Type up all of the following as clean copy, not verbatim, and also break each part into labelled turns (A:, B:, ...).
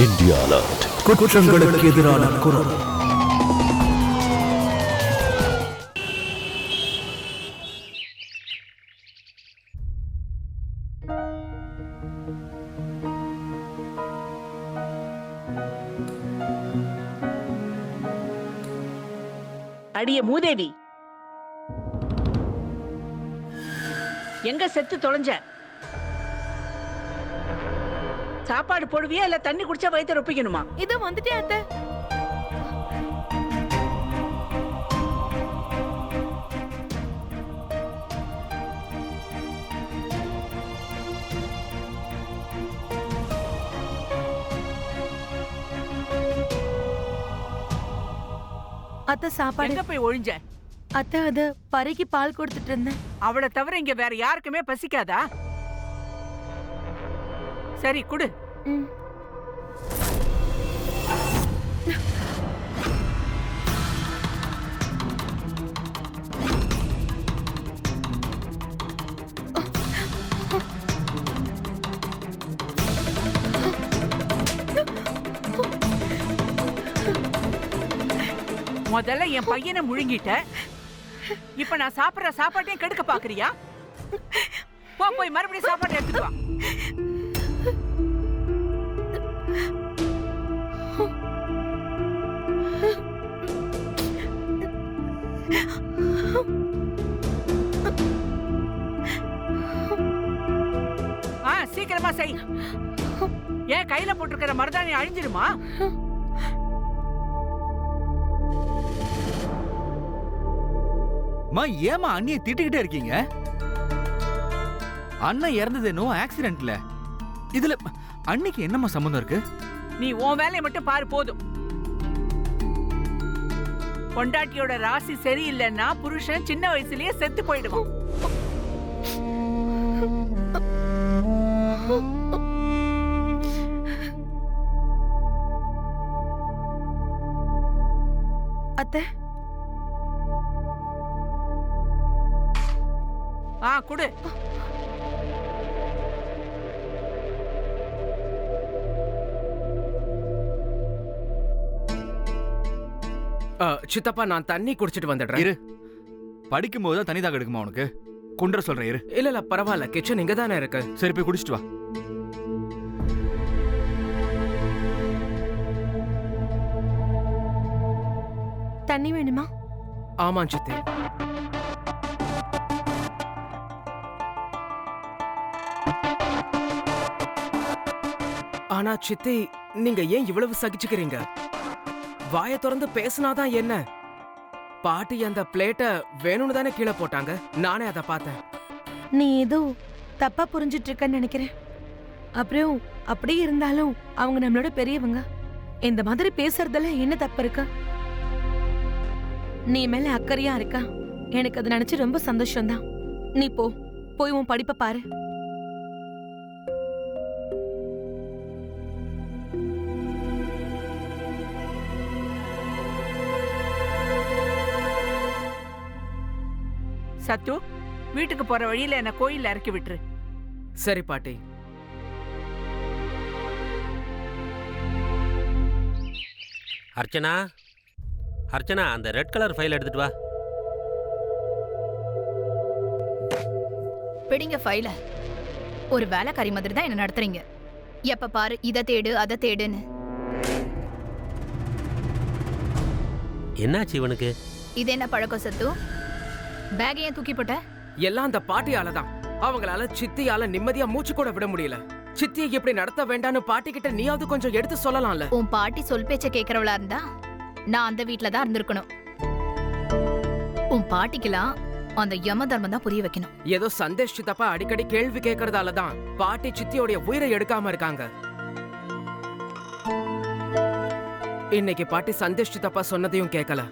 A: India alert. குற்றங்களுக்கு எதிரான குரல்.
B: அடிய மூதேவி, எங்க செத்து தொலைஞ்ச? சாப்பாடு போடுவியா இல்ல தண்ணி குடிச்சா வயிற்று ரொப்பிக்கணுமா?
C: இது வந்துட்டே அத்தை. அத்தை சாப்பாடு
B: எங்க போய் ஒழிஞ்ச?
C: அத்தை அத பறைக்கு பால் கொடுத்துட்டு இருந்தேன்.
B: அவளை தவிர இங்க வேற யாருக்குமே பசிக்காதா? சரி குடு.
C: ம்.
B: முதல்ல என் பையனை முழுங்கிட்ட, இப்ப நான் சாப்பிடுற சாப்பாட்டையும் கெடுக்க பாக்குறியா? போ, போய் மறுபடியும் சாப்பாட்டை எடுத்துட்டு வா. சீக்கிரமா செய். ஏன் கையில போட்டிருக்கிற மருதாணி அழிஞ்சிருமா?
D: ஏமா அண்ணியை திட்டிக்கிட்டே இருக்கீங்க? அண்ணன் இறந்தது நோ ஆக்சிடென்ட்ல. இதுல அன்னைக்கு என்னமா சம்பந்தம் இருக்கு?
B: நீ உன் வேலையை மட்டும் பாரு போதும். பொண்டாட்டியோட ராசி சரியில்லைன்னா புருஷன் சின்ன வயசுலயே செத்து போயிடுவான்.
C: அத்தை
B: குடு.
E: சித்தப்பா, நான் தண்ணி குடிச்சிட்டு வந்துடுறேன்.
D: இரு, படிக்கும் போது தண்ணி தாக எடுக்குமா உனக்கு? குண்டர சொல்றேன் இரு.
E: இல்ல பரவாயில்ல, கிச்சன் இங்க தானே இருக்கு.
D: சரி போய் குடிச்சிட்டு வா.
C: தண்ணி வேணுமா?
E: ஆமா சித்தி. ஆனா சித்தி, நீங்க ஏன் இவ்வளவு சகிச்சுக்கிறீங்க? வாயை திறந்து பேசினாதான் என்ன? பாட்டி அந்த பிளேட்டை வேணும்னு தானே கீழே போட்டாங்க. நானே அதை பார்த்தேன்.
C: நீ ஏதோ தப்பா புரிஞ்சிட்டு இருக்கன்னு நினைக்கிறேன். அப்புறம் அப்படியே இருந்தாலும் அவங்க நம்மளோட பெரியவங்க. இந்த மாதிரி பேசுறதுல என்ன தப்பு இருக்கு? நீ மேல அக்கறையா இருக்கா, எனக்கு அதை நினைச்சு ரொம்ப சந்தோஷம்தான். நீ போய் உன் படிப்பை பாரு.
B: சத்து, வீட்டுக்கு போற வழியில என்ன கோயில்ல இறக்கி விட்டுரு.
E: சரி பாட்டி.
F: அர்ச்சனா, அர்ச்சனா, அந்த ரெட் கலர் ஃபைல் எடுத்துட்டு வா.
G: பிடிங்க ஃபைல. ஒரு வேலைக்காரி மாதிரி தான் என்ன நடத்துறீங்க. எப்ப பாரு இதை தேடு அதை தேடுன்னு.
F: என்னாச்சு இவனுக்கு?
G: இது என்ன பழக்கம் சத்து? பேக் ஏன் தூக்கி போட்ட?
E: எல்லாம் அந்த பாட்டியால தான். அவங்களால சித்தியால நிம்மதியா மூச்சு கூட விட முடியல. சித்தியை இப்படி நடத்த வேண்டான்னு பாட்டி கிட்ட நீயாவது கொஞ்சம் எடுத்து சொல்லலாம்ல.
G: உன் பாட்டி சொல் பேச்ச கேக்குறவளா இருந்தா நான் அந்த வீட்ல தான் இருந்திருக்கணும். உன் பாட்டிக்கெல்லாம் அந்த யம தர்மம் தான் புரிய வைக்கணும்.
E: ஏதோ சந்தேஷ் சித்தப்பா அடிக்கடி கேள்வி கேட்கறதால தான் பாட்டி சித்தியோடைய உயிரை எடுக்காம இருக்காங்க. இன்னைக்கு பாட்டி சந்தேஷ் சித்தப்பா சொன்னதையும் கேட்கல.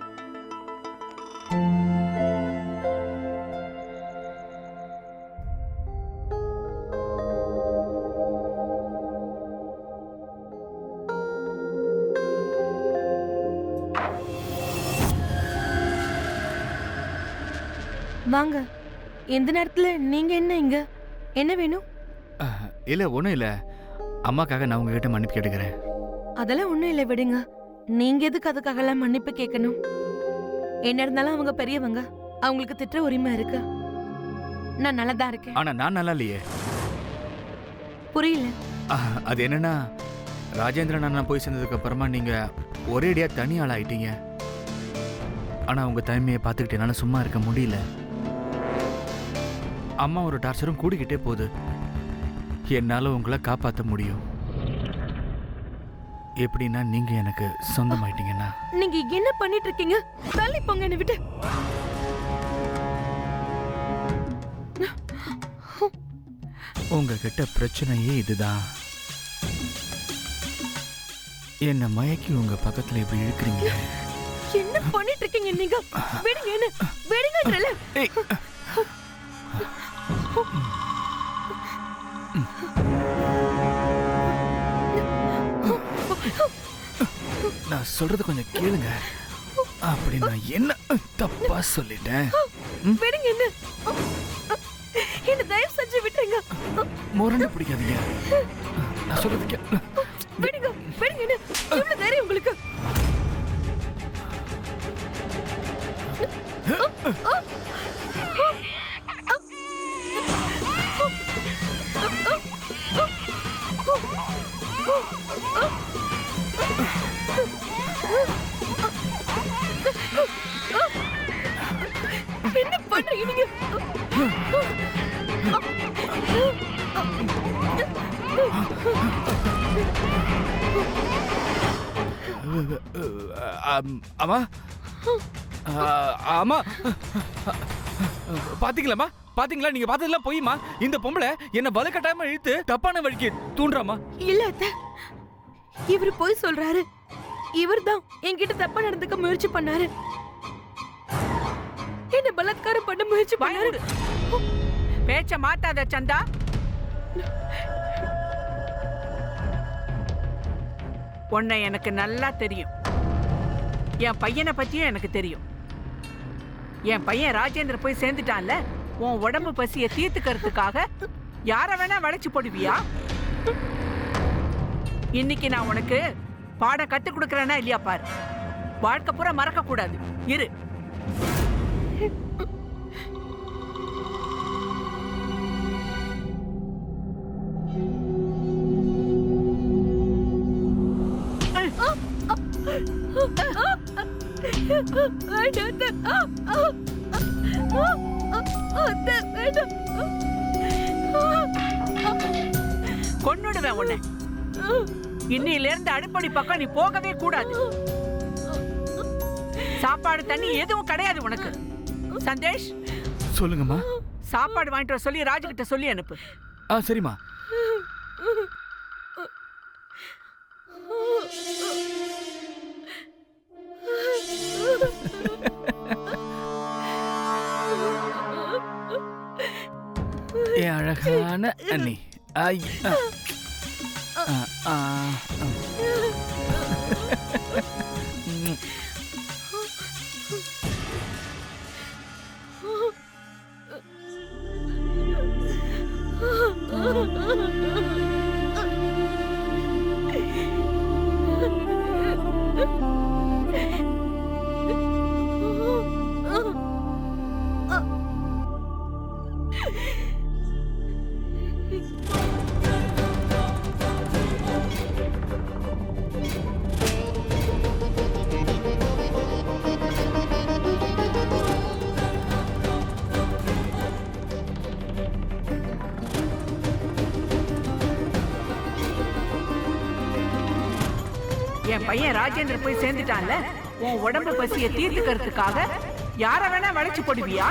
C: வாங்க. எந்த நேரத்துல நீங்க என்ன இங்க? என்ன வேணும்?
D: இல்ல ஒண்ணும் இல்ல, அம்மாக்காக நான் உங்ககிட்ட மன்னிப்பு கேட்டுக்கிறேன்.
C: அதெல்லாம் ஒண்ணும் இல்ல, விடுங்க. நீங்க எதுக்கு அதுக்காகலாம் மன்னிப்பு கேட்கணும்? என்ன இருந்தாலும் அவங்க பெரியவங்க, அவங்களுக்கு திட்டுற உரிமை இருக்கு. நான் நல்லதா இருக்கேன்.
D: ஆனா நான் நல்லா இல்லையே.
C: புரியல.
D: அது என்னன்னா, ராஜேந்திரன் அண்ணா போய் சேர்ந்ததுக்கு அப்புறமா நீங்க ஒரேடியா தனி ஆள் ஆயிட்டீங்க. ஆனா உங்க தனிமையை பார்த்துக்கிட்டு என்னால சும்மா இருக்க முடியல. அம்மா ஒரு டார்ச்சரும் கூடிக்கிட்டே போகுது. என்னால உங்களை காப்பாற்ற முடியும். எப்படின்னா நீங்க எனக்கு சொந்தமாயிட்டீங்கன்னா.
C: நீங்க என்ன பண்ணிட்டு இருக்கீங்க? தள்ளி போங்க என்னை விட்டு.
D: உங்ககிட்ட பிரச்சனையே இதுதான். என்ன மயக்கி உங்க பக்கத்துல இப்படி இழுக்கிறீங்க.
C: என்ன பண்ணிட்டு இருக்கீங்க நீங்க? விடுங்க என்ன, விடுங்கன்றல.
D: நான் சொல்றது கொஞ்சம் கேளுங்க. அப்படி நான் என்ன தப்பா சொல்லிட்டேன்?
C: விடுங்க என்ன, என்ன தயவு செஞ்சு விட்டுருங்க.
D: முரண்டு பிடிக்காதீங்க. நான் சொல்றது
C: விடுங்க, விடுங்க என்ன, எவ்வளவு தைரியம் உங்களுக்கு? என்ன பண்றீங்க நீங்க?
D: அம்மா, ஆமா, பாத்தீங்களாமா? பாத்தீங்களா? நீங்க பார்த்ததெல்லாம் போய்மா. இந்த பொம்பளை என்ன வலுக்கட்டாயமா இழுத்து தப்பான வழிக்கு தூண்டுறாமா.
C: இல்ல அத்தை, இவரு போய் சொல்றாரு. இவர்தான் என்கிட்ட தப்பா நடந்துக்க முயற்சி பண்ணாரு. என்ன பலாத்காரம் பண்ண முயற்சி பண்ணாரு.
B: பேச்ச மாத்தாத சந்தா. உன்னை எனக்கு நல்லா தெரியும். என் பையனை பத்தியும் எனக்கு தெரியும். என் பையன் ராஜேந்திர போய் சேர்ந்துட்டான்ல, உன் உடம்பு பசியை தீர்த்துக்கிறதுக்காக யார வேணா வளைச்சு போடுவியா? இன்னைக்கு நான் உனக்கு பாடம் கத்து கொடுக்கறேன்னா இல்லையா பாரு. வாழ்க்கை பூரா மறக்க கூடாது. இரு. கொன்னுடுவேன் உன்னை. இன்னையில இருந்து அடுப்படி பக்கம் நீ போகவே கூடாது. சாப்பாடு தண்ணி எதுவும் கிடையாது உனக்கு. சந்தேஷ்,
D: சொல்லுங்கம்மா.
B: சாப்பாடு வாங்கிட்டு வர சொல்லி ராஜுகிட்ட சொல்லி அனுப்பு.
D: சரிம்மா. என் அழகான அண்ணி.
B: என் பையன் ராஜேந்திர போய் சேர்ந்துட்டான்ல, உன் உடம்பு பசியை தீர்த்துக்கிறதுக்காக யார வேணா வளைச்சு போடுவியா?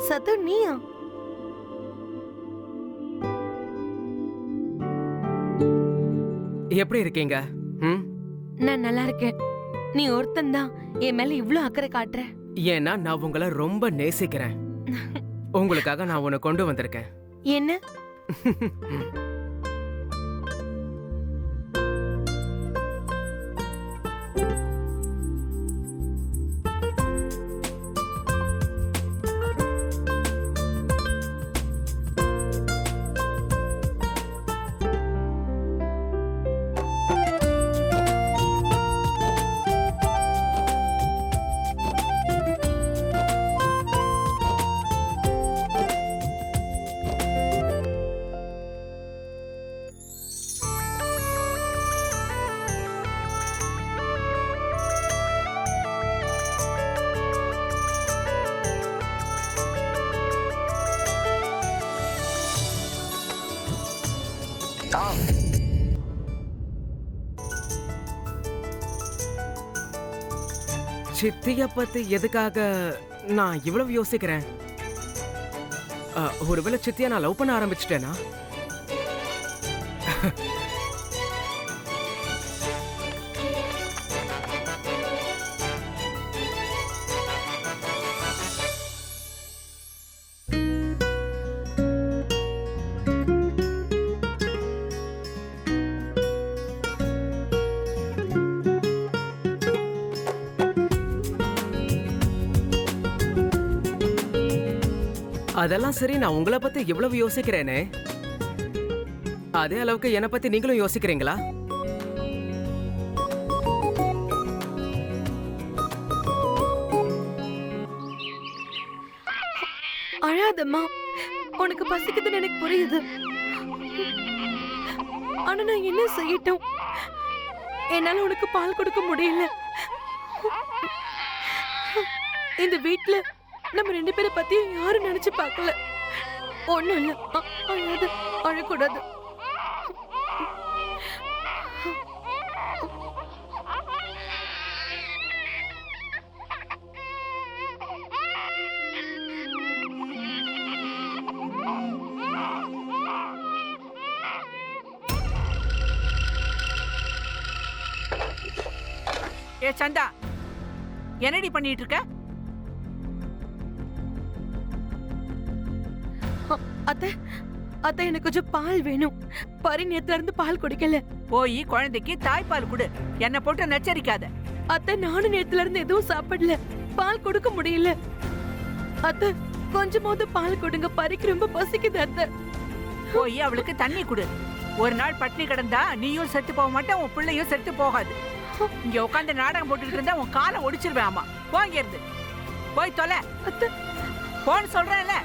C: சத்து நீயா?
E: எப்படி இருக்கீங்க? ம்,
C: நான் நல்லா இருக்கேன். நீ ஒருத்தன் தான் என் மேல இவ்ளோ அக்கறை காட்டுற.
E: ஏன்னா நான் உங்களை ரொம்ப நேசிக்கிறேன். உங்களுக்காக நான் உன்னை கொண்டு வந்திருக்கேன்.
C: என்ன?
E: சித்திய பத்தி எதுக்காக நான் இவ்வளவு யோசிக்கிறேன்? ஒருவேளை சித்தியா நான் லவ் பண்ண ஆரம்பிச்சிட்டேனா? அதெல்லாம் சரி, நான் உங்களை பத்தி எவ்வளவு யோசிக்கிறேனே, அதே அளவுக்கு என்னை பத்தி நீங்களும் யோசிக்கிறீங்களா?
C: அழாதம்மா, உனக்கு பசிக்குதுன்னு எனக்கு புரியுது. ஆனா நான் என்ன செய்யட்டும்? என்னால உனக்கு பால் கொடுக்க முடியல. இந்த வீட்ல நம்ம 2 பேரை பத்தி யாரும் நினைச்சு பார்க்கல. ஒண்ணும் இல்ல, அழாத, அழக்கூடாது.
B: ஏ சந்தா, என்னடி பண்ணிட்டு இருக்க?
C: அத்தை, அத்தை எனக்கு கொஞ்சம் பால் வேணும். பரி நேத்துல இருந்து பால் குடிக்கல.
B: போய் குழந்தைக்கு தாய்ப்பால் கொடு, என்ன போட்டு நச்சரிக்காத.
C: அத்தை, நானும் நேத்துல இருந்து எதுவும் சாப்பிடல, பால் கொடுக்க முடியல. அத்தை, கொஞ்சமாவது பால் கொடுங்க, பரிக்கு ரொம்ப பசிக்குது. அத்தை,
B: போய் அவளுக்கு தண்ணி கொடு. ஒரு நாள் பட்டினி கிடந்தா நீயும் செத்து போக மாட்டே, உன் பிள்ளையும் செத்து போகாது. இங்க உட்காந்து நாடகம் போட்டுக்கிட்டு இருந்தா உன் காலை ஒடிச்சிருவேன். ஆமா, போங்க இருந்து, போய் தொலை.
C: அத்தை,
B: போன்னு சொல்றேன்ல.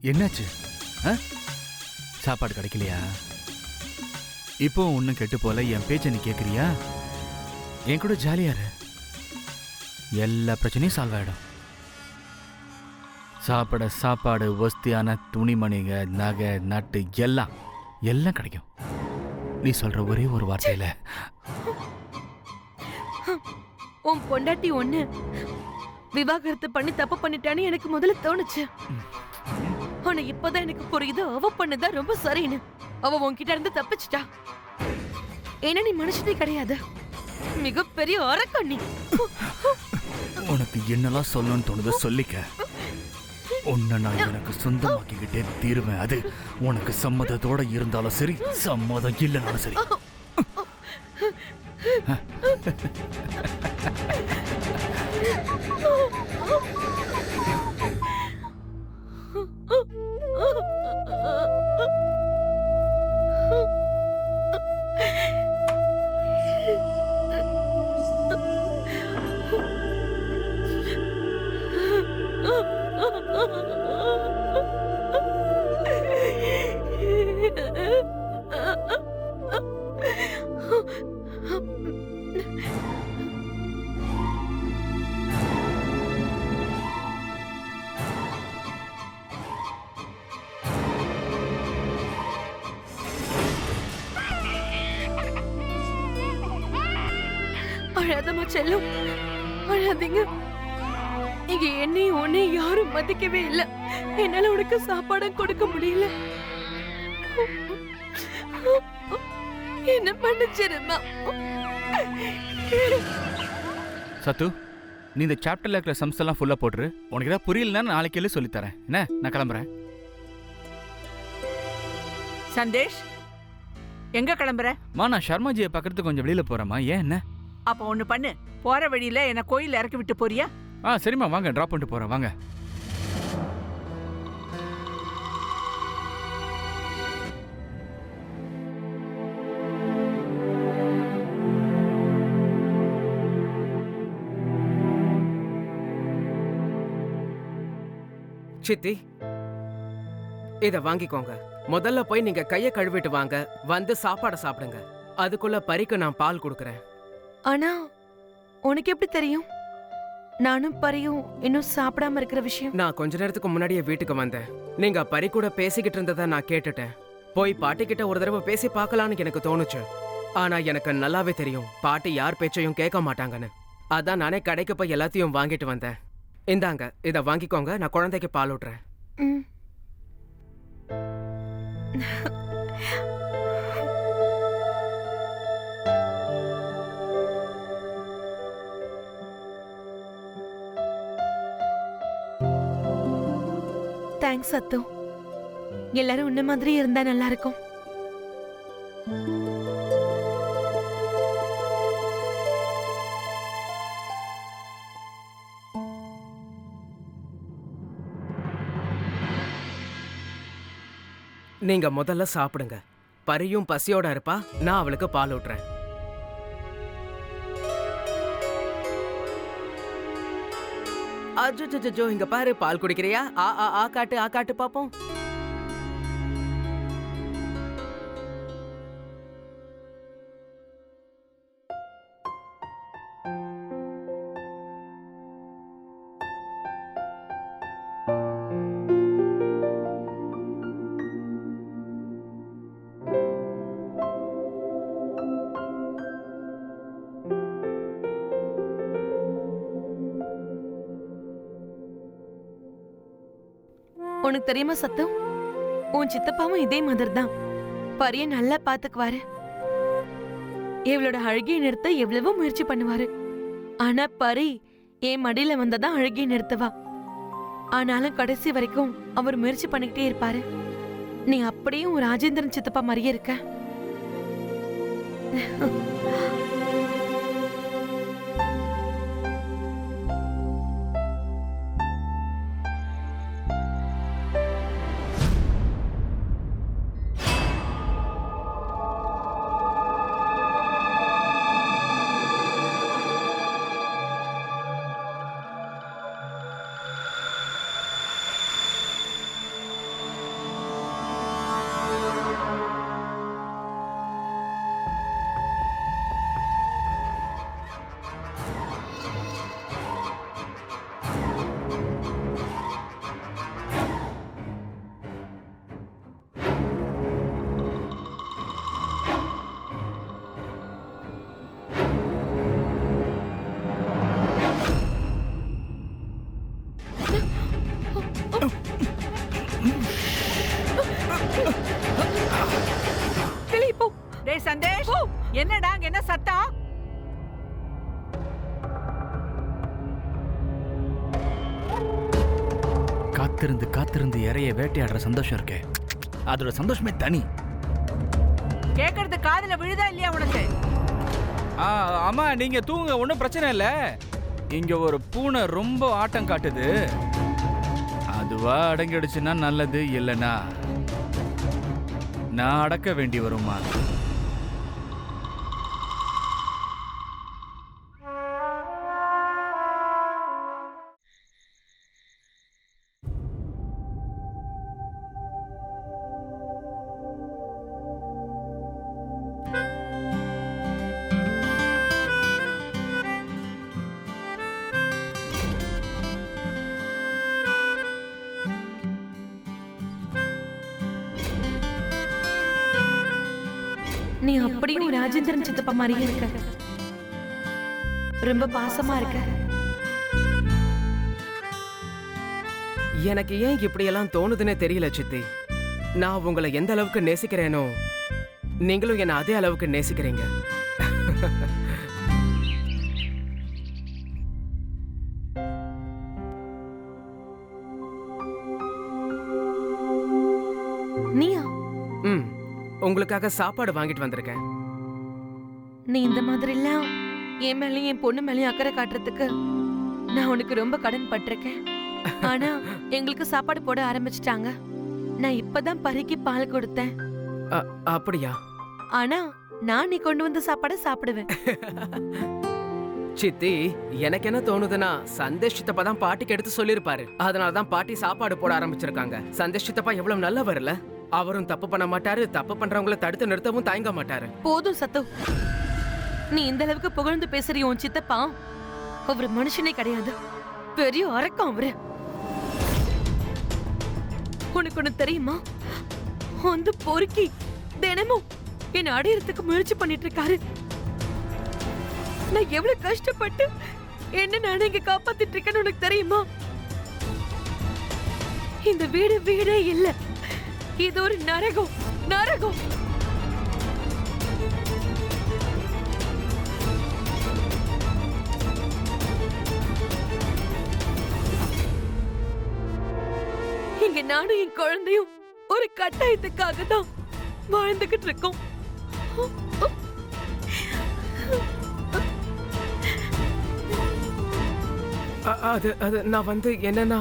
D: என்னாச்சு? சாப்பாடு கிடைக்கலையா? இப்போ ஒன்றும் கெட்டு போல. என் பேச்சை நீ கேட்குறியா? என் கூட ஜாலியா இரு, எல்லா பிரச்சனையும் சால்வ் ஆகிடும். சாப்பிட சாப்பாடு, வசதியான துணிமணிங்க, நகை, நட்டு எல்லாம் எல்லாம் கிடைக்கும். நீ சொல்ற ஒரே ஒரு வார்த்தையில.
C: உன் பொண்டாட்டி ஒண்ணு விவாகரத்து பண்ணி தப்பு பண்ணிட்டான்னு எனக்கு முதல்ல தோணுச்சு. ஆனா இப்பதான் எனக்கு புரியுது, அவ பண்ணதான் ரொம்ப சரின்னு. அவ உன்கிட்ட இருந்து தப்பிச்சிட்டா. ஏன்னா நீ மனுஷனே கிடையாது, மிகப்பெரிய அரக்கண்ணி.
D: உனக்கு என்னெல்லாம் சொல்லணும்னு தோணுதோ சொல்லிக்க. உன்னை நான் எனக்கு சொந்தமாக்கிக்கிட்டே தீருவேன். அது உனக்கு சம்மதத்தோட இருந்தாலும் சரி, சம்மதம் இல்லைனாலும் சரி.
C: அழாதம்மா செல்லம், அழாதீங்க. இங்க என்னையும் உன்னையும் யாரும் மதிக்கவே இல்ல. என்னால உனக்கு சாப்பாடும் கொடுக்க முடியல. என்ன பண்ணிச்சிருமா?
D: சத்து, நீ இந்த சாப்டர்ல இருக்கிற சம்ஸ் எல்லாம் ஃபுல்லா போட்டுரு. உனக்கு ஏதாவது புரியலன்னா நாளைக்கு எழுதி சொல்லித்தரேன். என்ன, நான் கிளம்புறேன்.
B: சந்தேஷ், எங்க கிளம்புற?
D: நான் சர்மாஜியை பார்க்கறதுக்கு கொஞ்சம் வெளியில போறேம்மா. ஏன் என்ன?
B: அப்ப ஒண்ணு பண்ணு, போற வழியில என்ன கோயில்ல இறக்கி விட்டு போறியா?
D: சரிம்மா, வாங்க, டிராப் பண்ணிட்டு போறேன், வாங்க.
E: சித்தி, இத வாங்கிக்கோங்க. முதல்ல போய் நீங்க கைய கழுவிட்டு வாங்க, வந்து சாப்பாட சாப்பிடுங்க. அதுக்குள்ள பரிக்கு நான் பால் கொடுக்கறேன்.
C: ஆனா உனக்கு எப்படி தெரியும் நானும் பரியும் இன்னும் சாப்பிடாம இருக்கிற விஷயம்?
E: நான் கொஞ்ச நேரத்துக்கு முன்னாடியே வீட்டுக்கு வந்தேன். நீங்க பரி கூட பேசிக்கிட்டு இருந்ததை நான் கேட்டுட்டேன். போய் பாட்டி கிட்ட ஒரு தடவை பேசி பார்க்கலான்னு எனக்கு தோணுச்சு. ஆனா எனக்கு நல்லாவே தெரியும் பாட்டி யார் பேச்சையும் கேட்க மாட்டாங்கன்னு. அதான் நானே கடைக்கு போய் எல்லாத்தையும் வாங்கிட்டு வந்தேன். இந்தாங்க, இத வாங்கிக்கோங்க. நான் குழந்தைக்கு பால் ஊட்டுறேன்.
C: தேங்க்ஸ் சத்து. எல்லாரும் உன்ன மாதிரி இருந்தா நல்லா இருக்கும்.
E: நீங்க முதல்ல சாப்பிடுங்க. பரியும் பசியோட இருப்பா, நான் அவளுக்கு பால் ஊட்டுறேன். அஜோ, இங்க பாரு, பால் குடிக்கிறியா? ஆ காட்டு, ஆ காட்டு பாப்போம்.
C: உனக்கு தெரியுமா சத்தம், உன் சித்தப்பாவும் இதே மாதிரி தான் பரிய நல்லா பாத்துக்குவாரு. இவளோட அழுகிய நிறுத்த எவ்வளவோ முயற்சி பண்ணுவாரு. ஆனா பரி என் மடியில வந்ததான் அழுகிய நிறுத்துவா. ஆனாலும் கடைசி வரைக்கும் அவர் முயற்சி பண்ணிக்கிட்டே இருப்பாரு. நீ அப்படியும் ராஜேந்திரன் சித்தப்பா மாதிரியே இருக்க.
B: சந்தேஷ், என்னடா என்ன சத்தம்?
D: காத்திருந்து காத்திருந்து இறைய வேட்டையாடுற சந்தோஷம் இருக்கே, அதோட சந்தோஷமே தனி.
B: கேக்குறது காதுல விழுதா இல்லையா உனக்கு?
D: ஆமா, நீங்க தூங்க, ஒன்றும் பிரச்சனை இல்லை. இங்க ஒரு பூனை ரொம்ப ஆட்டம் காட்டுது. அதுவா அடங்கிடுச்சுன்னா நல்லது, இல்லைன்னா நான் அடக்க வேண்டி வருமா?
C: நீ அப்படியும் ராஜேந்திரன் சித்தப்பா மாதிரியே இருக்க. ரொம்ப பாசமா இருக்க.
E: எனக்கு ஏன் இப்படியெல்லாம் தோணுதுன்னே தெரியல சித்தி. நான் உங்களை எந்த அளவுக்கு நேசிக்கிறேனோ நீங்களும் என்ன அதே அளவுக்கு நேசிக்கிறீங்க.
C: நீயா?
E: உங்களுக்காக சாப்பாடு வாங்கிட்டு வந்திருக்கேன்.
C: நீ இந்த மாதிரி எல்லாம் என் மேலயும் என் பொண்ணு மேலயும் அக்கறை காட்டுறதுக்கு நான் உனக்கு ரொம்ப கடன் பட்டிருக்கேன். ஆனா எங்களுக்கு சாப்பாடு போட ஆரம்பிச்சிட்டாங்க. நான் இப்பதான் பறிக்கு பால் கொடுத்தேன்.
E: அப்படியா?
C: ஆனா நான் நீ கொண்டு வந்த சாப்பாடை சாப்பிடுவேன்.
E: சித்தி, எனக்கு என்ன தோணுதுன்னா சந்தேஷ் சித்தப்பா தான் பாட்டிக்கு எடுத்து சொல்லிருப்பாரு. அதனாலதான் பாட்டி சாப்பாடு போட ஆரம்பிச்சிருக்காங்க. சந்தேஷ் சித்தப்பா எவ்வளவு நல்லவர் இல்ல? அவரும் தப்பு பண்ண மாட்டாரு, தப்பு பண்றவங்களை தடுத்து நிறுத்தவும் தயங்க மாட்டாரு.
C: போதும் சத்து, நீ இந்த அளவுக்கு புகழ்ந்து பேசுறிய உன் சித்தப்பா அவரு மனுஷனே கிடையாது, பெரிய அரக்கம் அவரு. உனக்கு ஒண்ணு தெரியுமா? அந்த பொறுக்கி தினமும் என்ன அடையறதுக்கு முயற்சி பண்ணிட்டு இருக்காரு. நான் எவ்வளவு கஷ்டப்பட்டு என்ன நான் இங்க காப்பாத்திட்டு இருக்கேன்னு உனக்கு தெரியுமா? இந்த வீடே இல்ல, இது ஒரு நரகம், நரகம். இங்க நானும் என் குழந்தையும் ஒரு கட்டாயத்துக்காக தான் வாழ்ந்துகிட்டு இருக்கோம்.
E: அது நான் வந்து என்னன்னா,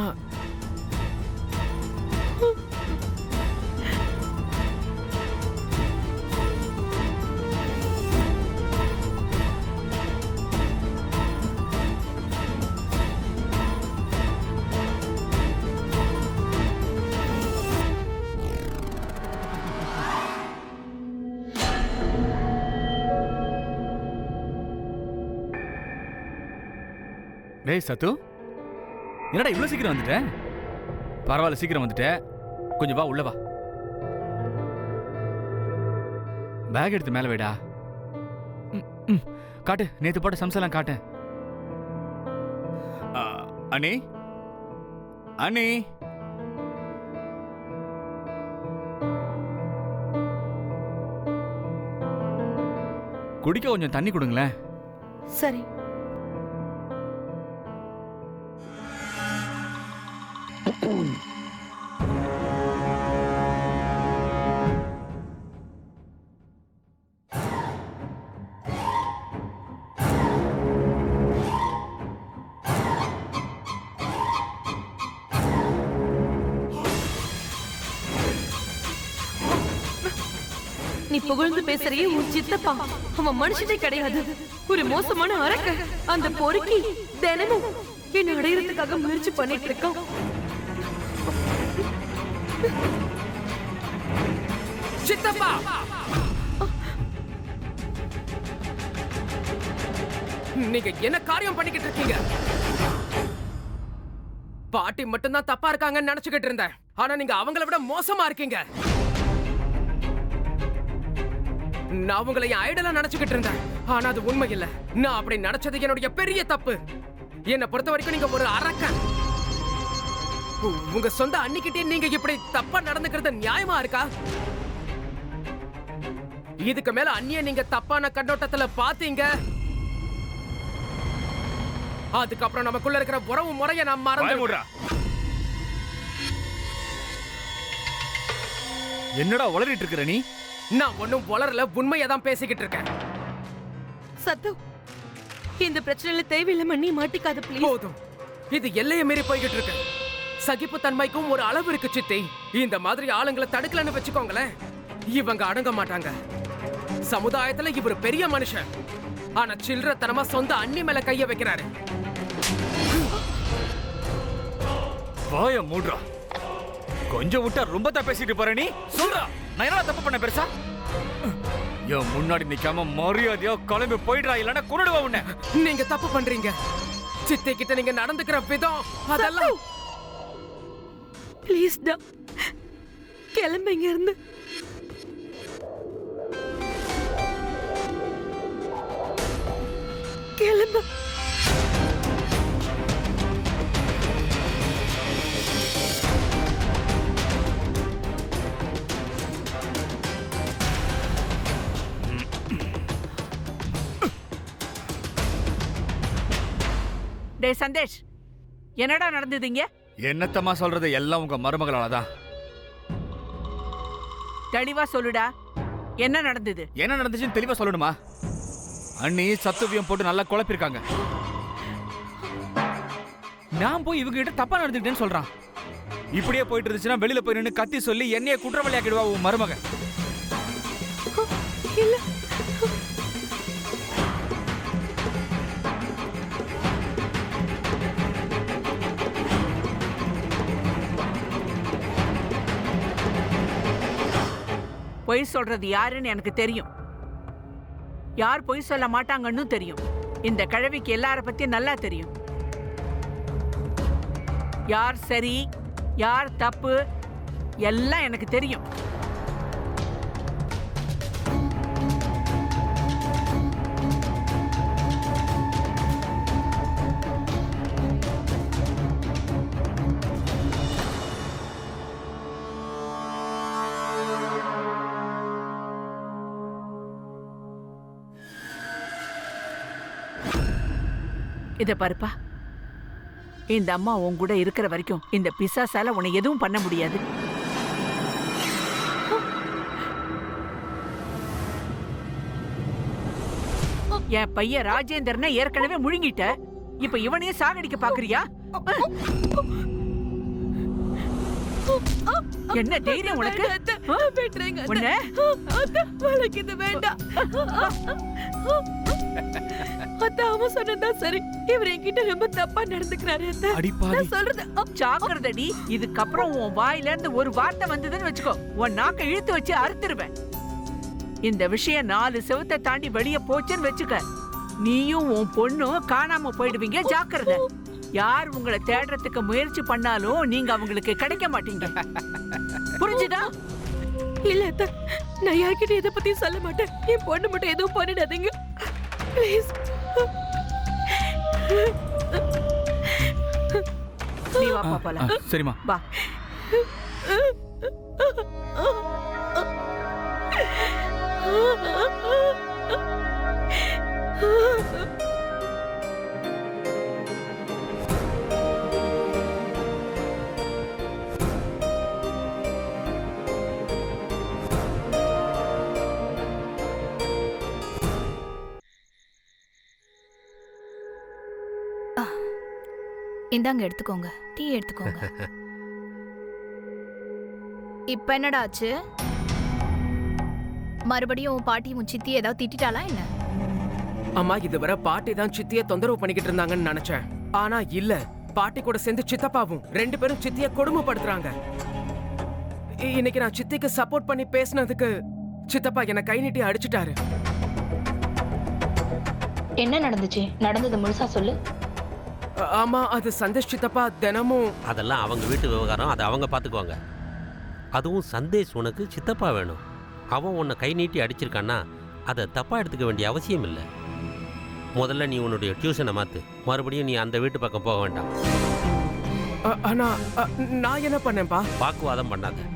D: டேய் சத்து, என்னடா இவ்வளவு சீக்கிரம் வந்துட்ட? பரவாயில்ல, சீக்கிரம் வந்துட்ட. கொஞ்சம் வா, உள்ள வா. பேக் எடுத்து மேல வைடா. காட்டு, நேத்து போட்ட சம்செல்லாம் காட்டு. அண்ணே, அண்ணே, குடிக்க கொஞ்சம் தண்ணி கொடுங்களேன்.
C: சரி. நீ புகழ்ந்து பேசுறியே உன் சித்தப்பா அவன் மனுஷனே கிடையாது, ஒரு மோசமான அரக்க. அந்த பொறுக்கி தினமும் என்ன அடையறதுக்காக முயற்சி பண்ணிட்டு இருக்கான்.
E: சித்தப்பா, நீங்க என்ன காரியம் பண்ணிக்கிட்டு இருக்கீங்க? பாட்டி மட்டும்தான் தப்பா இருக்காங்கன்னு நினைச்சுக்கிட்டு இருந்தேன். ஆனா நீங்க அவங்கள விட மோசமா இருக்கீங்க. நான் உங்களை என் ஐடலா நினைச்சுக்கிட்டு இருந்தேன். ஆனா அது உண்மை இல்ல. நான் அப்படி நினைச்சது என்னுடைய பெரிய தப்பு. என்னை பொறுத்த வரைக்கும் நீங்க ஒரு அரக்கன். உங்க சொந்த அன்னிக்கிட்டே நீங்க இப்படி தப்பா நடந்துக்கிறது நியாயமா இருக்கா? இதுக்கு மேல அண்ணிய நீங்க தப்பான கண்ணோட்டத்துல பாத்தீங்க, அதுக்கப்புறம் நமக்குள்ள இருக்கிற உறவு முறைய நான் மறந்து.
D: என்னடா உளறிட்டு இருக்கிற நீ?
E: நான் ஒண்ணும் வளரல, உண்மையை தான் பேசிக்கிட்டு இருக்கேன்.
C: சத்து, இந்த பிரச்சனையில தேவையில்லாம நீ மாட்டிக்காத ப்ளீஸ்.
E: போதும், இது எல்லையை மீறி போய்கிட்டு இருக்கு. சகிப்பு தன்மைக்கும் ஒரு அளவு இருக்கு சித்தி. இந்த மாதிரி ஆளுங்களை தடுக்கலன்னு வச்சுக்கோங்களேன், இவங்க அடங்க மாட்டாங்க. சமுதாயத்துல இவர் பெரிய மனுஷன், ஆனா சில்லறத்தனமா சொந்த அண்ணி மேல கைய வைக்கிறாரு.
D: வாய மூடுறா. கொஞ்சம் விட்டா ரொம்ப தான் பேசிட்டு போற நீ. சொல்றா, நான் என்ன தப்பு பண்ண பெருசா? என் முன்னாடி நிக்காம மரியாதையா கிளம்பி போயிடுறா, இல்லன்னா கொன்னுடுவா உன்னை.
E: நீங்க தப்பு பண்றீங்க. சித்தி கிட்ட நீங்க நடந்துக்கிற விதம் அதெல்லாம்.
C: ப்ளீஸ் டா, கிளம்புங்க இருந்து. கிளம்பு.
B: டேய் சந்தேஷ், என்னடா நடந்ததுங்க?
D: என்னத்தம்மா சொல்றது, எல்லாம் உங்க மருமகளாலதான்.
B: தெளிவா சொல்லுடா, என்ன நடந்தது?
D: என்ன நடந்துச்சுன்னு தெளிவா சொல்லணுமா? அண்ணி சத்துவியம் போட்டு நல்லா குழப்பிருக்காங்க. நான் போய் இவங்க கிட்ட தப்பா நடந்துக்கிட்டேன்னு சொல்றான். இப்படியே போயிட்டு இருந்துச்சுன்னா வெளியில போய் நின்று கத்தி சொல்லி என்னைய குற்றவாளியாக்கிடுவா உன் மருமக.
C: இல்ல,
B: பொய் சொல்றது யாருன்னு எனக்கு தெரியும். யார் பொய் சொல்ல மாட்டாங்கன்னு தெரியும். இந்த கிழவிக்கு எல்லார பத்தி நல்லா தெரியும். யார் சரி யார் தப்பு எல்லாம் எனக்கு தெரியும். இத பாருப்பா, இந்த அம்மா உன் கூட இருக்கிற வரைக்கும் இந்த பிசாசால உன்னை எதுவும் பண்ண முடியாது. என் பையன் ராஜேந்திரனை ஏற்கனவே முழுங்கிட்ட, இப்ப இவனையே சாகடிக்க பாக்குறியா? என்ன தைரியம் உனக்கு? உன்னை
C: வேண்டாம். அவன் சொன்னதா சரி. இவர் என்கிட்ட ரொம்ப தப்பா நடந்துக்கிறாரு. நான் சொல்றது
B: ஜாக்கிரதடி. இதுக்கப்புறம் உன் வாயில இருந்து ஒரு வார்த்தை வந்ததுன்னு வச்சுக்கோ, உன் நாக்க இழுத்து வச்சு அறுத்துருவேன். இந்த விஷயம் 4 செவத்தை தாண்டி வெளியே போச்சுன்னு வச்சுக்க, நீயும் உன் பொண்ணும் காணாம போயிடுவீங்க. ஜாக்கிரதை. யார் உங்களை தேடுறதுக்கு முயற்சி பண்ணாலும் நீங்க அவங்களுக்கு கிடைக்க மாட்டீங்க. புரிஞ்சுதா?
C: இல்ல அத்தை, நான் யார்கிட்ட இதை பத்தி சொல்ல மாட்டேன். என் பொண்ணு மட்டும் எதுவும் பண்ணிடாதீங்க ப்ளீஸ்.
B: நீ வா போலாம்.
D: சரிம்மா
B: வா.
G: இந்தாங்க எடுத்துக்கோங்க, டீ எடுத்துக்கோங்க. இப்ப என்னடா ஆச்சு? மறுபடியும் உன் பாட்டி உன் சித்தி ஏதாவது திட்டாளா என்ன?
E: அம்மா, இதுவரை பாட்டி தான் சித்திய தொந்தரவு பண்ணிக்கிட்டு இருந்தாங்கன்னு நினைச்சேன். ஆனா இல்ல, பாட்டி கூட சேர்ந்து சித்தப்பாவும் 2 பேரும் சித்திய கொடுமைப்படுத்துறாங்க. இன்னைக்கு நான் சித்திக்கு சப்போர்ட் பண்ணி பேசினதுக்கு சித்தப்பா என்ன கை நீட்டி அடிச்சிட்டாரு.
H: என்ன நடந்துச்சு? நடந்தது முழுசா சொல்லு.
E: ஆமா, அது சந்தேஷ் சித்தப்பா தினமும்.
F: அதெல்லாம் அவங்க வீட்டு விவகாரம், அதை அவங்க பார்த்துக்குவாங்க. அதுவும் சந்தேஷ் உனக்கு சித்தப்பா வேணும். அவன் உன்னை கை நீட்டி அடிச்சிருக்கான்னா அதை தப்பாக எடுத்துக்க வேண்டிய அவசியம் இல்லை. முதல்ல நீ உன்னுடைய டியூஷனை மாற்று. மறுபடியும் நீ அந்த வீட்டு பக்கம் போக வேண்டாம்.
E: ஆனா நான் என்ன பண்ணேன்ப்பா?
F: வாக்குவாதம் பண்ணாத.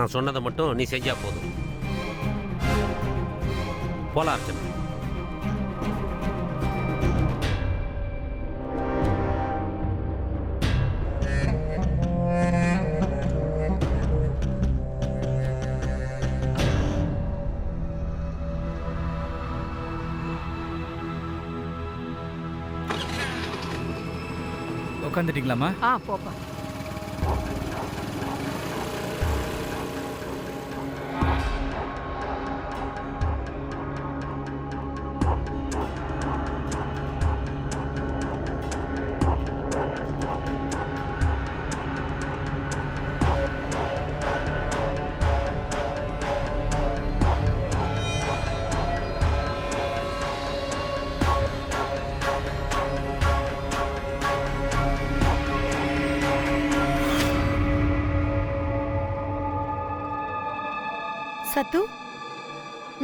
F: நான் சொன்னதை மட்டும் நீ செஞ்சா போதும். போலாம் அர்ச்சனா.
D: உட்காந்துட்டீங்களாமா?
B: போப்பா.
C: சத்து,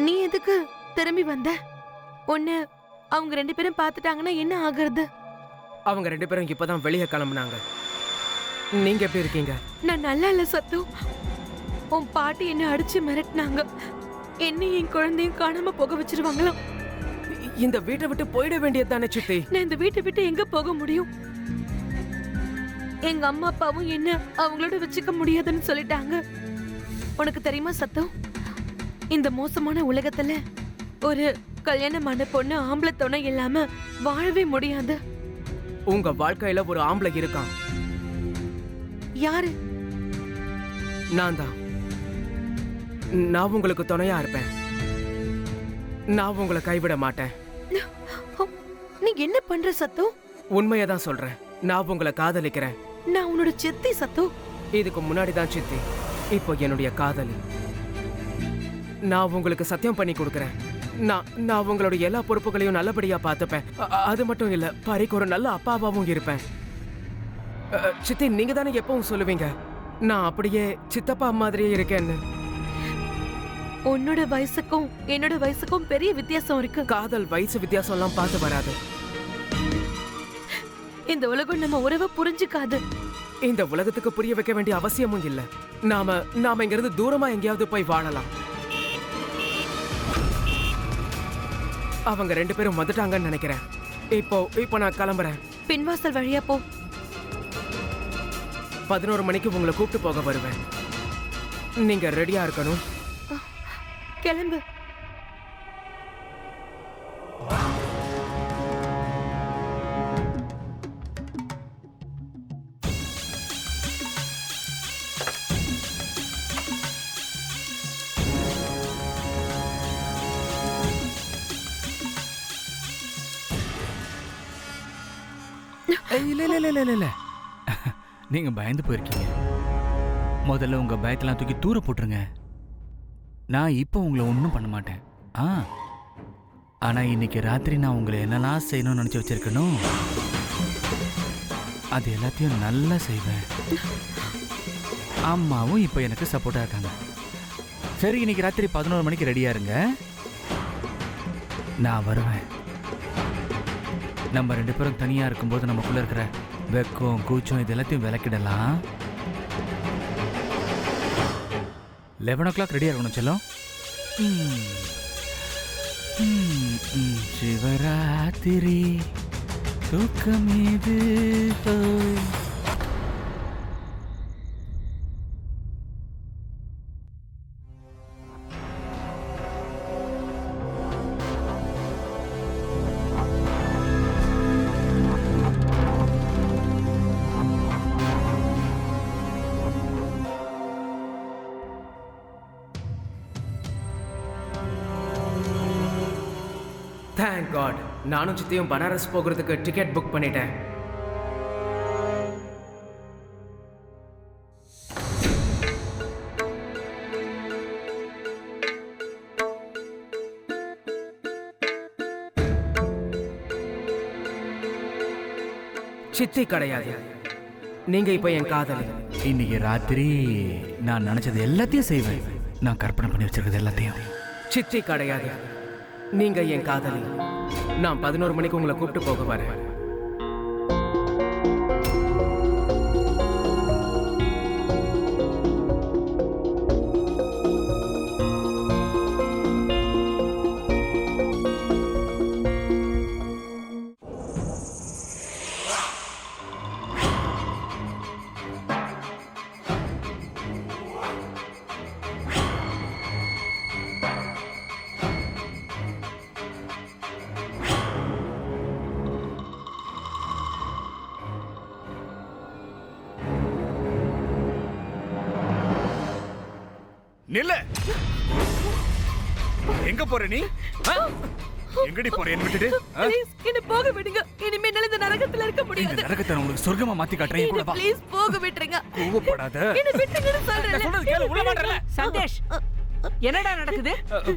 C: நீ எதுக்கு திரும்பி வந்த? உன்னை அவங்க 2 பேரும் பார்த்துட்டாங்கன்னா என்ன ஆகுறது?
E: அவங்க 2 பேரும் இப்பதான் வெளியே கிளம்புனாங்க. நீங்க எப்படி இருக்கீங்க?
C: நான் நல்லா இல்ல சத்து. உன் பாட்டி என்ன அடிச்சு மிரட்டினாங்க. என்ன என் குழந்தையும் காணாம போக வச்சிருவாங்களாம்.
E: இந்த வீட்டை விட்டு போயிட வேண்டியது தானே சித்தி?
C: நான் இந்த வீட்டை விட்டு எங்க போக முடியும்? எங்க அம்மா அப்பாவும் என்ன அவங்களோட வச்சுக்க முடியாதுன்னு சொல்லிட்டாங்க. உனக்கு தெரியுமா சத்து, இந்த மோசமான உலகத்துல ஒரு கல்யாணமான பொண்ணு ஆம்பளை துணை இல்லாம வாழவே முடியாது.
E: உங்க வாழ்க்கையில ஒரு ஆம்பளை இருக்கான்.
C: யாரு?
E: நான் தான். நான் உங்களுக்கு துணையா இருப்பேன். நான் உங்களை கைவிட மாட்டேன்.
C: நீ என்ன பண்ற சத்து?
E: உண்மையை தான் சொல்றேன். நான் உங்களை காதலிக்கிறேன்.
C: நான் உன்னோட சித்தி சத்து.
E: இதுக்கு முன்னாடி தான் சித்தி, இப்போ என்னுடைய காதலி. நான் உங்களுக்கு சத்தியம் பண்ணி கொடுக்கறேன். நான் உங்களுடைய எல்லா பொறுப்புகளையும் நல்லபடியா பார்த்துப்பேன். அது மட்டும் இல்ல, பரிக்கு ஒரு நல்ல அப்பாவாவும் இருப்பேன். சித்தி, நீங்க தானே எப்பவும் சொல்லுவீங்க நான் அப்படியே சித்தப்பா மாதிரியே இருக்கேன்னு.
C: உன்னோட வயசுக்கும் என்னோட வயசுக்கும் பெரிய வித்தியாசம் இருக்கு.
E: காதல் வயசு வித்தியாசம் எல்லாம் பார்த்து வராது.
C: இந்த உலகம் நம்ம உறவை புரிஞ்சுக்காது.
E: இந்த உலகத்துக்கு புரிய வைக்க வேண்டிய அவசியமும் இல்ல. நாம இங்க இருந்து தூரமா எங்கேயாவது போய் வாழலாம். அவங்க 2 பேரும் வந்துட்டாங்கன்னு நினைக்கிறேன். இப்போ நான் கிளம்புறேன்.
C: பின்வாசல் வழியா போ.
E: 11 மணிக்கு உங்களை கூப்பிட்டு போக வருவேன். நீங்க ரெடியா இருக்கணும்.
C: கிளம்பு.
D: இல்ல நீங்க பயந்து போயிருக்கீங்க. முதல்ல உங்க பயத்தெல்லாம் தூக்கி தூர போட்டுருங்க. நான் இப்போ உங்களை ஒன்றும் பண்ண மாட்டேன். ஆனா இன்னைக்கு ராத்திரி நான் உங்களை என்னெல்லாம் செய்யணும்னு நினைச்சு வச்சிருக்கணும், அது எல்லாத்தையும் நல்லா செய்வேன். அம்மாவும் இப்போ எனக்கு சப்போர்ட்டா இருக்காங்க. சரி, இன்னைக்கு ராத்திரி 11 மணிக்கு ரெடியா இருங்க. நான் வருவேன். நம்ம 2 பேரும் தனியா இருக்கும்போது நமக்குள்ள இருக்கிற வெக்கம் கூச்சம் இது எல்லாத்தையும் விளக்கிடலாம். 11 o'clock ரெடியா இருக்கணும் செல்லம். சிவராத்திரி தூக்கம் இது.
E: தேங்க் காட், நானும் சித்தியும் பனாரஸ் போகிறதுக்கு டிக்கெட் புக் பண்ணிட்டேன். சித்தி கிடையாது, நீங்க இப்ப என் காதலி.
D: இன்னைக்கு ராத்திரி நான் நினைச்சது எல்லாத்தையும் செய்வேன். நான் கற்பனை பண்ணி வச்சிருக்கிறது எல்லாத்தையும்.
E: சித்தி கிடையாது, நீங்க என் காதலி. நான் 11 மணிக்கு உங்களை கூப்பிட்டு போக வரேன்.
D: நில்ல. எங்க போற நீ? எங்கடி போற? என்ன விட்டுட்டு
C: ப்ளீஸ் என்ன போக விடுங்க. இனிமே என்னால இந்த நரகத்துல இருக்க
D: இந்த
C: முடியாது.
D: நரகத்தை நான் உங்களுக்கு சொர்க்கமா மாத்தி காட்டுறேன். கூட வா.
C: ப்ளீஸ் போக விட்டுருங்க.
D: கோவப்படாத.
C: என்ன விட்டுங்கன்னு
D: நான்
C: சொல்றேன்.
D: சொல்றது கேளு. உள்ள மாட்டறல.
B: சந்தேஷ், என்னடா நடக்குது?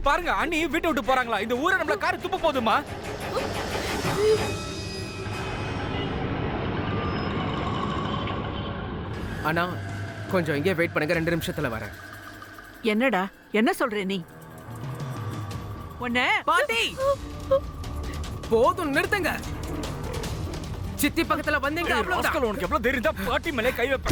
D: பாருங்க, அண்ணி வீட்டை விட்டு போறாங்களா? இந்த ஊரை நம்மள கார் துப்ப போதுமா?
E: அண்ணா, கொஞ்சம் இங்கே வெயிட் பண்ணுங்க, 2 நிமிஷத்துல வரேன்.
B: என்னடா என்ன சொல்ற நீ? உன்ன பாட்டி
E: போதும் நிறுத்துங்க. சித்தி பக்கத்துல வந்தீங்க அவ்வளவுதான்.
D: உனக்கு எவ்வளவு தைரியம் தான் பாட்டி மேலே கை வைப்ப?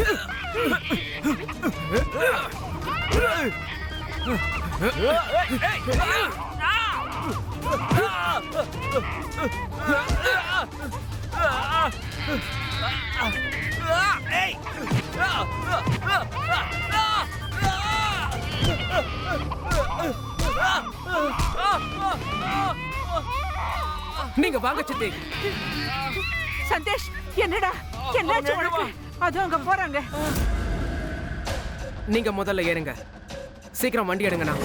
E: நீங்க வாங்க சித்தி.
B: சந்தேஷ், என்னடா என்னாச்சு உனக்கு? அது அங்க போறாங்க.
E: நீங்க முதல்ல ஏறுங்க. சீக்கிரம் வண்டி எடுங்கண்ணா.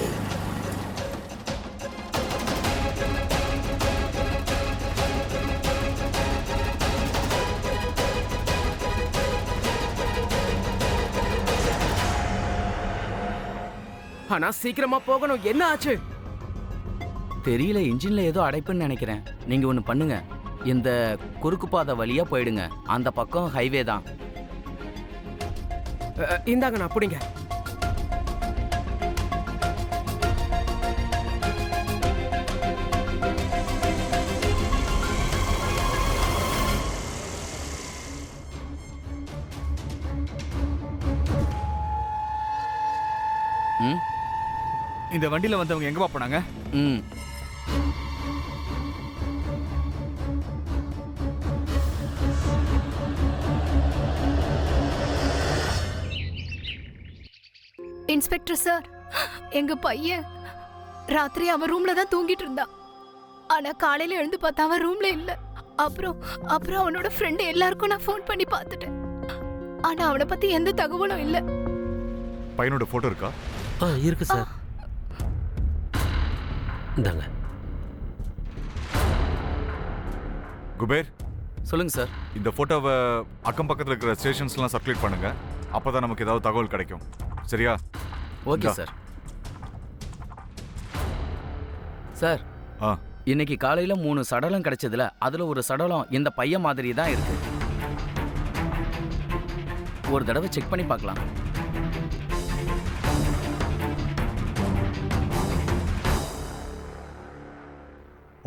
E: ஆனா சீக்கிரமா போகணும். என்ன ஆச்சு?
I: தெரியல, இன்ஜின்ல ஏதோ அடைப்புன்னு நினைக்கிறேன். நீங்க ஒண்ணு பண்ணுங்க, இந்த குறுக்கு பாதை வழியா போயிடுங்க. அந்த பக்கம் ஹைவே தான்.
E: இந்தாங்கண்ணா புடிங்க.
I: ம்
D: இந்த வண்டியில வந்தவங்க எங்கப்பா போனாங்க?
I: ம்
G: இன்ஸ்பெக்டர் சார், எங்க பையன் ராத்திரி அவன் ரூம்ல தான் தூங்கிட்டு இருந்தான். ஆனா காலையில எழுந்து பார்த்தா அவன் ரூம்ல இல்ல. அப்புறம் அவனோட ஃப்ரெண்ட் எல்லாருக்கும் நான் ஃபோன் பண்ணி பார்த்துட்டேன். ஆனா அவனை பத்தி எந்த தகவலும் இல்ல.
J: பையனோட போட்டோ இருக்கா?
F: இருக்கு சார். இந்தாங்க.
J: குபேர்,
I: சொல்லுங்க சார்.
J: இந்த போட்டோவை அக்கம் பக்கத்தில் இருக்கிற ஸ்டேஷன்ஸ்லாம் சர்க்குலேட் பண்ணுங்க. அப்பதான் நமக்கு ஏதாவது தகவல் கிடைக்கும். சரியா?
I: Okay sir. சார், இன்னைக்கு காலையில 3 சடலம் கிடைச்சதுல அதுல ஒரு சடலம் இந்த பையன் மாதிரி தான் இருக்கு. ஒரு தடவை செக் பண்ணி பார்க்கலாம்.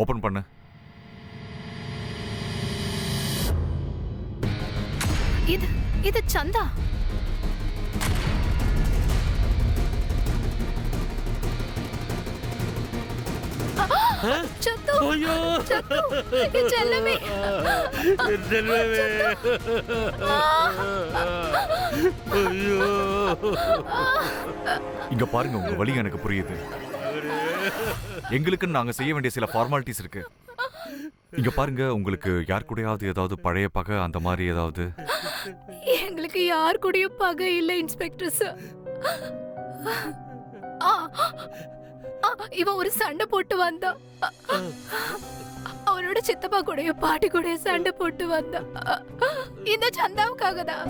J: ஓபன் பண்ணு.
G: இது சந்தா. சத்து, சத்து, என் செல்லமே.
J: இங்க பாருங்க, உங்க வலி எனக்கு புரியுது. எங்களுக்கு நாங்க செய்ய வேண்டிய சில ஃபார்மாலிட்டிஸ் இருக்கு. இங்க பாருங்க, உங்களுக்கு யார் கூடயாவது ஏதாவது பழைய பகை அந்த மாதிரி ஏதாவது?
G: எங்களுக்கு யார் கூடயும் பகை இல்லை இன்ஸ்பெக்டர் சார். இவன் ஒரு சண்டை போட்டு வந்தான். அவனோட சித்தப்பா கூடயோ பாட்டி கூட சண்டை போட்டு வந்தான். இந்த சந்தாவுக்காக தான்.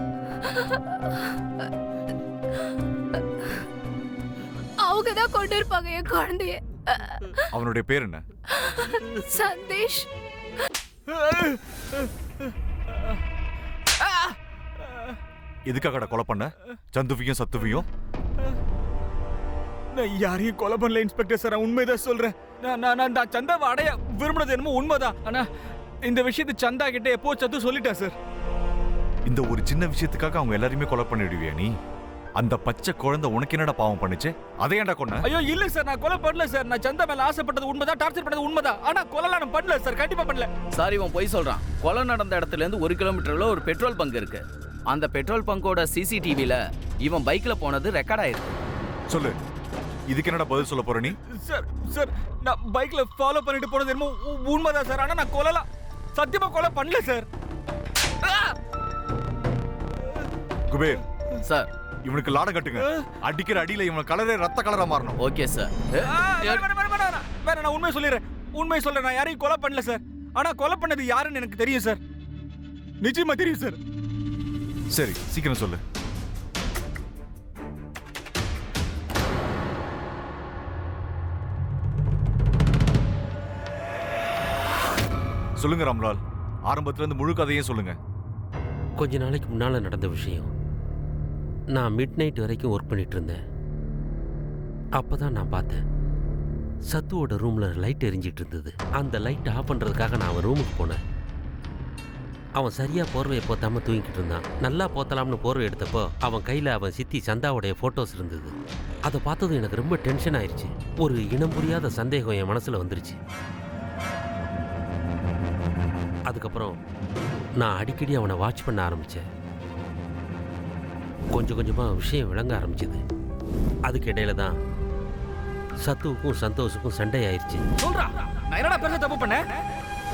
G: அவங்க தான் கொண்டு இருப்பாங்க என் குழந்தைய.
J: அவனுடைய பேர் என்ன?
G: சந்தேஷ்.
J: எதுக்காக கொலை பண்ண? சந்துவியும் சத்துவியும்?
D: நான் யாரையும் கொலை பண்ணல இன்ஸ்பெக்டர் சார். உண்மைதான் சொல்றேன். நான் சந்தாவை அடைய விரும்பினது என்னமோ உண்மைதான். ஆனா இந்த விஷயத்தை சந்தா கிட்ட எப்போ சத்து சொல்லிட்டா சார்.
J: இந்த ஒரு சின்ன விஷயத்துக்காக அவங்க எல்லாரையுமே கொலை பண்ணிடுவியா நீ? அந்த பச்சை குழந்தை உனக்கு என்னடா பாவம் பண்ணுச்சு? அதை ஏன்டா கொன்ன?
D: ஐயோ இல்ல சார், நான் கொலை பண்ணல சார். நான் சந்தா மேல ஆசைப்பட்டது உண்மைதான், டார்ச்சர் பண்ணது உண்மைதான். ஆனா கொலைலாம் நான் பண்ணல சார், கண்டிப்பா பண்ணல.
I: சார், இவன் பொய் சொல்றான். கொலை நடந்த இடத்துல இருந்து 1 கிலோமீட்டர்ல ஒரு பெட்ரோல் பங்க் இருக்கு. அந்த பெட்ரோல் பங்கோட சிசிடிவில இவன் பைக்ல போனது ரெக்கார்ட் ஆயிருக்கு.
J: சொல்லு, இதுக்கு என்னடா பதில் சொல்ல போற நீ?
D: சார், நான் பைக்ல ஃபாலோ பண்ணிட்டு போனது என்னமோ உண்மைதான் சார். ஆனா நான் கொலைலாம் சத்தியமா கொலை பண்ணல சார்.
J: குபேர்
I: சார்,
J: இவனுக்கு லாடம் கட்டுங்க. அடிக்கிற அடியில இவன் கலரே ரத்த கலரா மாறணும்.
I: Okay sir.
D: வேற நான் உண்மை சொல்லிடுறேன். உண்மை சொல்றேன். நான் யாரையும் கொலை பண்ணல சார். ஆனா கொலை பண்ணது யாருன்னு எனக்கு தெரியும் சார். நிச்சயமா தெரியும் சார்.
J: சரி, சீக்கிரம் சொல்லு. சொல்லுங்க ராம்லால், ஆரம்பத்துல இருந்து முழு கதையும் சொல்லுங்க.
F: கொஞ்ச நாளைக்கு முன்னால நடந்த விஷயம். நான் மிட் நைட் வரைக்கும் ஒர்க் பண்ணிட்டு இருந்தேன். அப்பதான் நான் பார்த்தேன் சத்துவோட ரூம்ல லைட் எரிஞ்சிட்டு இருந்தது. அந்த லைட் ஆஃப் பண்றதுக்காக நான் அவன் ரூமுக்கு போனேன். அவன் சரியா போர்வையை போத்தாம தூங்கிட்டு இருந்தான். நல்லா போத்தலாம்னு போர்வை எடுத்தப்போ அவன் கையில அவன் சித்தி சந்தாவுடைய போட்டோஸ் இருந்தது. அதை பார்த்ததும் எனக்கு ரொம்ப டென்ஷன் ஆயிடுச்சு. ஒரு இனம் புரியாத சந்தேகம் என் மனசுல வந்துருச்சு. அதுக்கப்புறம் நான் அடிக்கடி அவனை வாட்ச் பண்ண ஆரம்பிச்சேன். கொஞ்சம் கொஞ்சமா விஷயம் விளங்க ஆரம்பிச்சது. அதுக்கு இடையில தான் சத்துவுக்கும் சந்தோஷுக்கும் சண்டை ஆயிடுச்சு.
E: நான் என்னடா பெருசா தப்பு பண்ணேன்?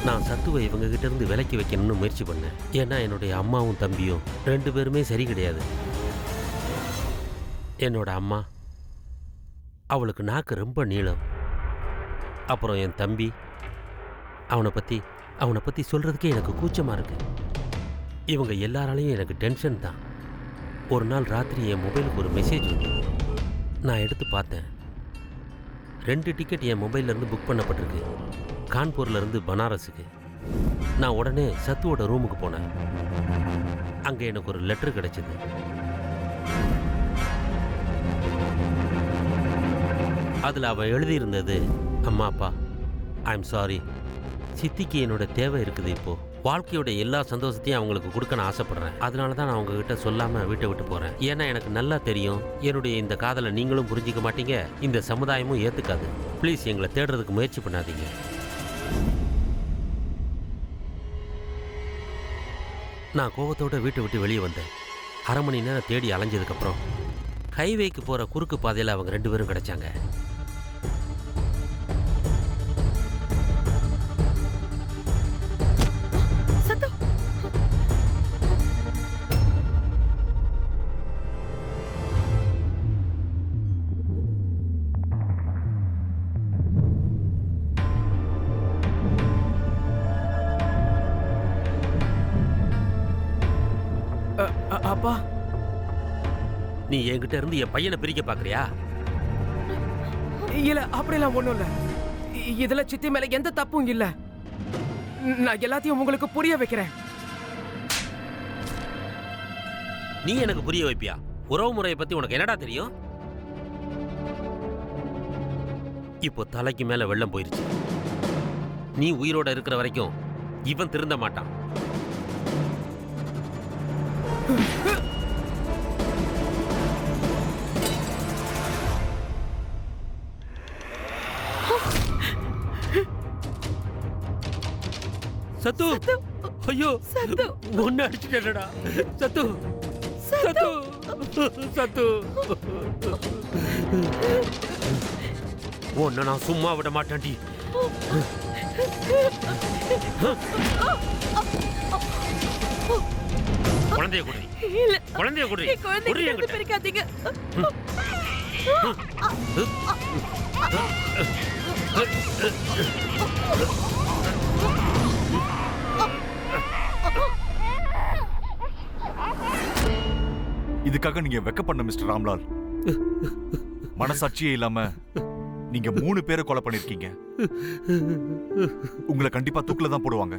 F: நான் சத்துவை இவங்க கிட்ட இருந்து விலக்கி வைக்கணும்னு முயற்சி பண்ணேன். ஏன்னா என்னுடைய அம்மாவும் தம்பியும் 2 பேருமே சரி கிடையாது. என்னோட அம்மா, அவளுக்கு நாக்கு ரொம்ப நீளம். அப்புறம் என் தம்பி, அவனை பற்றி சொல்கிறதுக்கே எனக்கு கூச்சமாக இருக்கு. இவங்க எல்லாராலையும் எனக்கு டென்ஷன் தான். ஒரு நாள் ராத்திரி என் மொபைலுக்கு ஒரு மெசேஜ் வந்தது. நான் எடுத்து பார்த்தேன். 2 டிக்கெட் என் மொபைல்லேருந்து புக் பண்ணப்பட்டிருக்கு, கான்பூர்லேருந்து பனாரஸுக்கு. நான் உடனே சத்துவோட ரூமுக்கு போனேன். அங்கே எனக்கு ஒரு லெட்டர் கிடைச்சிது. அதில் அவன் எழுதியிருந்தது, அம்மா அப்பா, ஐ எம் சாரி. சித்திக்கு என்னோட தேவை இருக்குது. இப்போது வாழ்க்கையோட எல்லா சந்தோஷத்தையும் அவங்களுக்கு கொடுக்க நான் ஆசைப்பட்றேன். அதனால தான் நான் உங்ககிட்ட சொல்லாமல் வீட்டை விட்டு போகிறேன். ஏன்னா எனக்கு நல்லா தெரியும் என்னுடைய இந்த காதலை நீங்களும் புரிஞ்சிக்க மாட்டீங்க, இந்த சமுதாயமும் ஏற்றுக்காது. ப்ளீஸ் எங்களை தேடுறதுக்கு முயற்சி பண்ணாதீங்க. நான் கோவத்தோட வீட்டை விட்டு வெளியே வந்தேன். 1/2 மணி நேரம் தேடி அலைஞ்சதுக்கப்புறம் ஹைவேக்கு போகிற குறுக்கு பாதையில் அவங்க 2 பேரும் கிடைச்சாங்க.
E: அப்பா,
F: நீ என்கிட்ட இருந்து என் பையனை பிரிக்க பார்க்குறியா?
E: இல்ல, அப்படிலாம் ஒண்ணும் இல்ல. இதுல சித்தி மேல எந்த தப்பும் இல்ல. நான் எல்லாத்தையும் உங்களுக்கு புரிய வைக்கிறேன்.
F: நீ எனக்கு புரிய வைப்பியா? உறவு முறையை பத்தி உனக்கு என்னடா தெரியும்? இப்போ தலைக்கு மேல வெள்ளம் போயிருச்சு. நீ உயிரோட இருக்கிற வரைக்கும் இவன் திருந்த மாட்டான். சத்து, ஐயோ, ஒன்னு அடிச்சுட்டேடா. சத்து, சத்து, சத்து, ஒன்ன நான் சும்மா விட மாட்டேன்டி. குழந்தைய குடி, குழந்தைய குடி, குடி
C: பிரிக்காதீங்க.
J: இதுக்காக நீங்க வெக்கப்பட மிஸ்டர் ராம்லால். மனசாட்சியே இல்லாம நீங்க 3 பேரை கொலை பண்ணிருக்கீங்க. உங்களை கண்டிப்பா தூக்குல தான் போடுவாங்க.